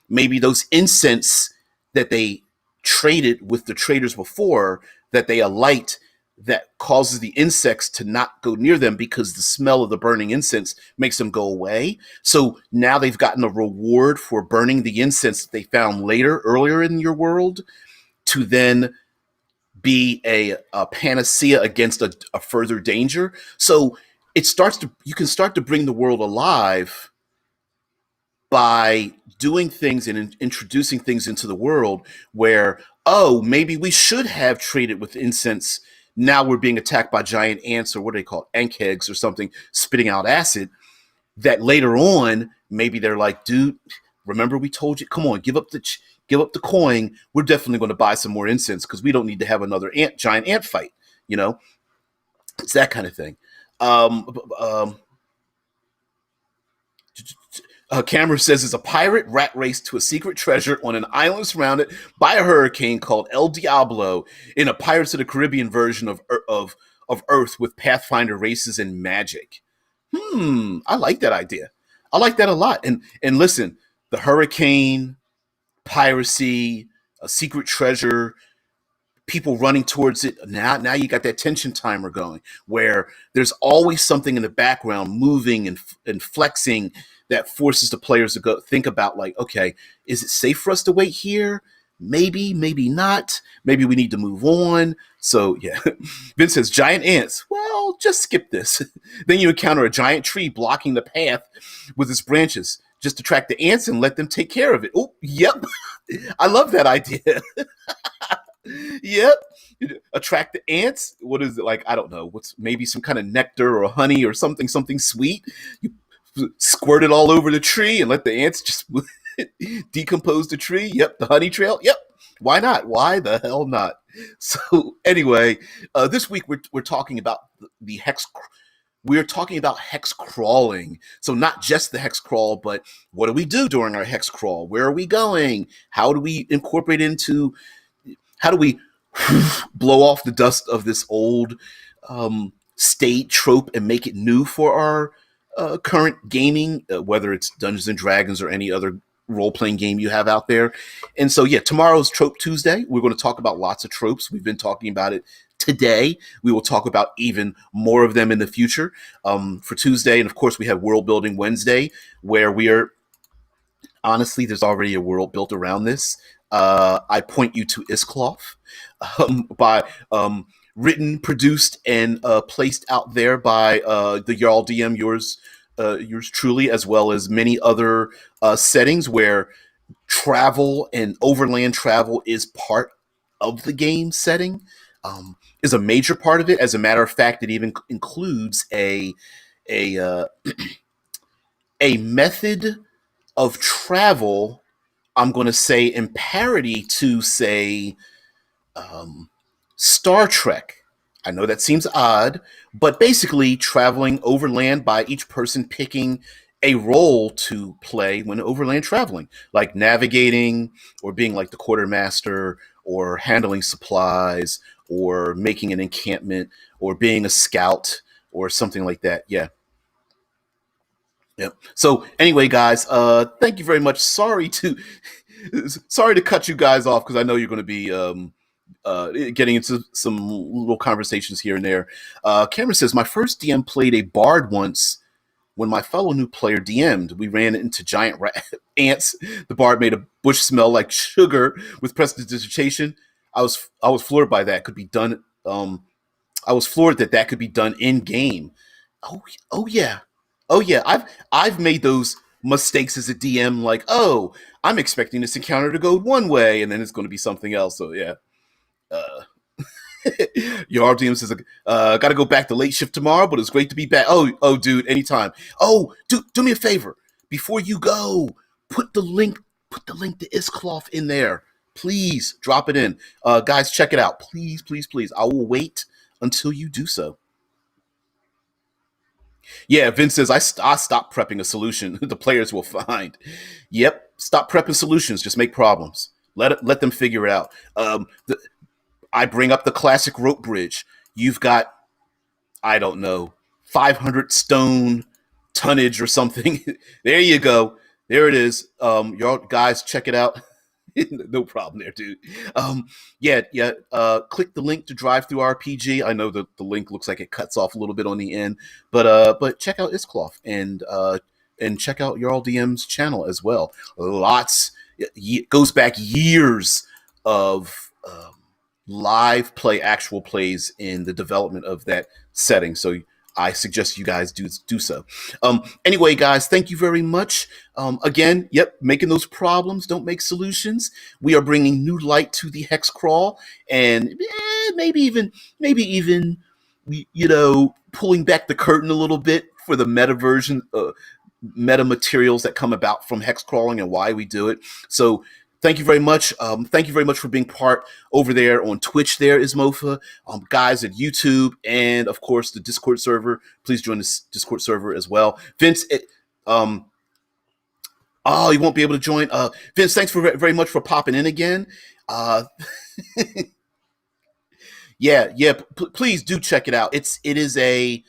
Maybe those incense that they traded with the traders before, that they alight, that causes the insects to not go near them because the smell of the burning incense makes them go away. So now they've gotten a reward for burning the incense that they found earlier in your world, to then be a panacea against a further danger. So you can start to bring the world alive by doing things and introducing things into the world where, oh, maybe we should have traded with incense. Now we're being attacked by giant ants, or what do they call it, ant kegs or something, spitting out acid. That later on, maybe they're like, dude, remember we told you, come on, give up the coin. We're definitely going to buy some more incense because we don't need to have another giant ant fight. You know, it's that kind of thing. Um, um, Cameron says it's a pirate rat race to a secret treasure on an island surrounded by a hurricane called El Diablo, in a Pirates of the Caribbean version of Earth with Pathfinder races and magic. I like that idea. I like that a lot. And listen, the hurricane, piracy, a secret treasure, people running towards it. Now you got that tension timer going where there's always something in the background moving and flexing that forces the players to go think about, like, okay, is it safe for us to wait here? Maybe, maybe not. Maybe we need to move on. So yeah, Vince says giant ants. Well, just skip this. Then you encounter a giant tree blocking the path with its branches. Just attract the ants and let them take care of it. Oh, yep. I love that idea. Yep. Attract the ants. What is it like? I don't know. What's maybe some kind of nectar or honey or something sweet. You squirt it all over the tree and let the ants just decompose the tree. Yep. The honey trail. Yep. Why not? Why the hell not? So anyway, this week we're talking about the hex. We're talking about hex crawling. So not just the hex crawl, but what do we do during our hex crawl? Where are we going? How do we incorporate into? How do we blow off the dust of this old state trope and make it new for our current gaming, whether it's Dungeons and Dragons or any other role playing game you have out there. And so, yeah, tomorrow's Trope Tuesday. We're going to talk about lots of tropes. We've been talking about it today. We will talk about even more of them in the future for Tuesday. And of course, we have World Building Wednesday, where we are honestly, there's already a world built around this. I point you to Iscloth by written, produced, and placed out there by the Jarl DM, yours truly, as well as many other settings where travel and overland travel is part of the game setting. Is a major part of it. As a matter of fact, it even includes a a method of travel. I'm going to say in parody to say Star Trek. I know that seems odd, but basically traveling overland by each person picking a role to play when overland traveling, like navigating or being like the quartermaster or handling supplies or making an encampment or being a scout or something like that. Yeah. Yep. So anyway, guys, thank you very much. Sorry to cut you guys off because I know you're going to be getting into some little conversations here and there. Cameron says, my first DM played a bard once when my fellow new player DM'd. We ran into giant ants. The bard made a bush smell like sugar with prestidigitation. I was floored by that. Could be done. I was floored that could be done in game. Oh yeah, oh yeah. I've made those mistakes as a DM. Like, oh, I'm expecting this encounter to go one way, and then it's going to be something else. So yeah. Uh, Your RDM says, got to go back to late shift tomorrow, but it's great to be back. Oh, dude, anytime. Oh, do me a favor before you go. Put the link, put the link to Iscloth in there. Please drop it in, guys. Check it out, please, please, please. I will wait until you do so. Yeah, Vince says I stop prepping a solution. The players will find. Yep, stop prepping solutions. Just make problems. Let them figure it out. I bring up the classic rope bridge. You've got, I don't know, 500 stone tonnage or something. There you go. There it is. Y'all guys, check it out. No problem there, dude. Yeah. Click the link to Drive Through RPG. I know the link looks like it cuts off a little bit on the end, but check out Iscloth and check out Jarl DM's channel as well. Lots goes back years of live play, actual plays in the development of that setting. So I suggest you guys do so. Anyway, guys, thank you very much. Again, yep, making those problems don't make solutions. We are bringing new light to the hex crawl, and maybe even pulling back the curtain a little bit for the meta version, meta materials that come about from hex crawling and why we do it. So thank you very much. Thank you very much for being part over there on Twitch there, Ismofa. Guys at YouTube and, of course, the Discord server. Please join this Discord server as well. Vince, you won't be able to join. Vince, thanks very much for popping in again. Yeah. Please do check it out. It is a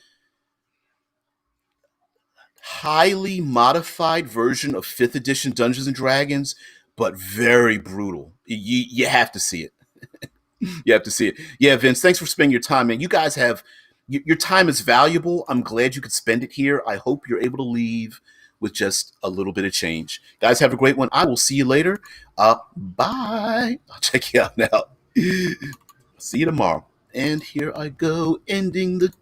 highly modified version of 5th edition Dungeons and Dragons, but very brutal. You have to see it. You have to see it. Yeah, Vince, thanks for spending your time, man. You guys have your time is valuable. I'm glad you could spend it here. I hope you're able to leave with just a little bit of change. Guys, have a great one. I will see you later. Bye. I'll check you out now. See you tomorrow. And here I go, ending the